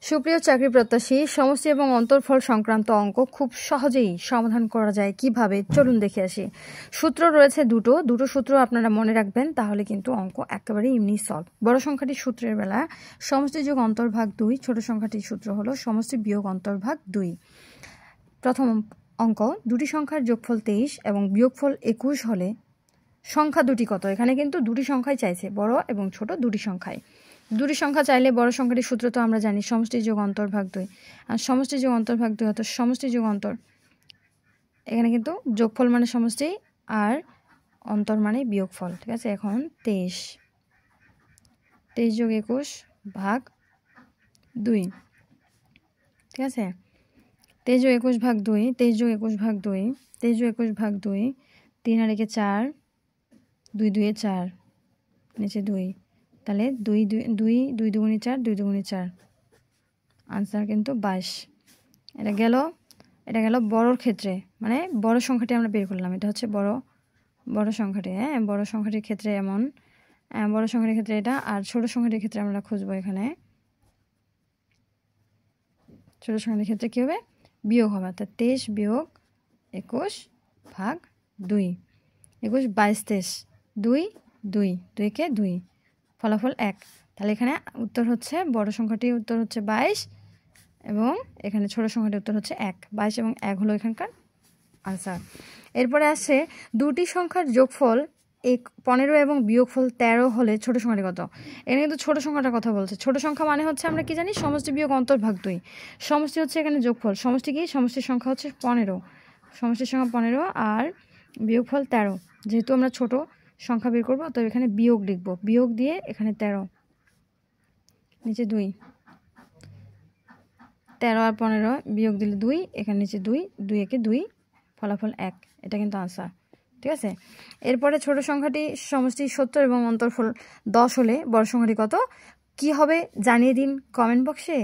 সুপ্রিয় চাকরি প্রত্যাশী, সমষ্টি এবং অন্তর্ফল সংক্রান্ত অঙ্ক খুব সহজেই সমাধান করা যায় কিভাবে, চলুন দেখে আসি। সূত্র রয়েছে দুটো সূত্র আপনারা মনে রাখবেন, তাহলে কিন্তু অঙ্ক একেবারে এমনি সলভ। বড় সংখ্যাটির সূত্রের বেলা সমষ্টি যোগ অন্তর্ভাগ 2, ছোট সংখ্যাটির সূত্র হলো সমষ্টি বিয়োগ অন্তর্ভাগ 2। প্রথম অঙ্ক, দুটি সংখ্যার যোগফল 23 এবং বিয়োগফল 21 হলে সংখ্যা দুটি কত? এখানে কিন্তু দুটি সংখ্যাই চাইছে, বড় এবং ছোট দুটি সংখ্যায়। দুটি সংখ্যা চাইলে বড় সংখ্যাটির সূত্র তো আমরা জানি, সমষ্টি যোগ অন্তর্ভাগ 2, আর সমষ্টি যোগ অন্তর্ভাগ 2 অর্থাৎ সমষ্টি যোগ অন্তর। এখানে কিন্তু যোগফল মানে সমষ্টি আর অন্তর মানে বিয়োগফল, ঠিক আছে। এখন 23 যোগ 21 ভাগ 2, ঠিক আছে। 23 যোগ 21 ভাগ 2, 23 যোগ 21 ভাগ 2, 23 যোগ 21 ভাগ 2, 3 আর 1 4, 2 2 4, নিচে 2, তাহলে 2 দুগুণে 4, 2 দুগুণে 4, আনসার কিন্তু 22। এটা গেল বড়র ক্ষেত্রে, মানে বড় সংখ্যাটি আমরা বের করলাম। এটা হচ্ছে বড় সংখ্যাটি, হ্যাঁ। বড় সংখ্যাটির ক্ষেত্রে এমন, বড় সংখ্যাটির ক্ষেত্রে এটা, আর ছোট সংখ্যাটির ক্ষেত্রে আমরা খুঁজবো। এখানে ছোট সংখ্যাটির ক্ষেত্রে কী হবে? বিয়োগ হবে, অর্থাৎ 23 বিয়োগ 21 ভাগ 2, 21 22 23, 2 2 2 কে 2, ফলাফল 1। তাহলে এখানে উত্তর হচ্ছে, বড় সংখ্যাটির উত্তর হচ্ছে 22 এবং এখানে ছোট সংখ্যাটির উত্তর হচ্ছে 1। 22 এবং 1 হলো এখানকার আনসার। এরপরে আসছে দুটি সংখ্যার যোগফল 15 এবং বিয়োগফল 13 হলে ছোট সংখ্যাটি কত? এখানে কিন্তু ছোট সংখ্যাটার কথা বলছে। ছোট সংখ্যা মানে হচ্ছে আমরা কি জানি, সমষ্টি বিয়োগ অন্তর্ভাগ 2। সমষ্টি হচ্ছে এখানে যোগফল, সমষ্টি কি? সমষ্টির সংখ্যা হচ্ছে 15, সমষ্টির সংখ্যা 15 আর বিয়োগফল 13। যেহেতু আমরা ছোট সংখ্যা বের করবো, তো এখানে বিয়োগ লিখবো, বিয়োগ দিয়ে এখানে 13, নিচে 2, 13 আর 15 বিয়োগ দিলে 2, এখানে নিচে 2, 2 একে 2, ফলাফল 1। এটা কিন্তু আনসার, ঠিক আছে। এরপরে ছোট সংখ্যাটি সমষ্টি 70 এবং অন্তর্ফল 10 হলে বড় সংখ্যাটি কত? কি হবে জানিয়ে দিন কমেন্ট বক্সে।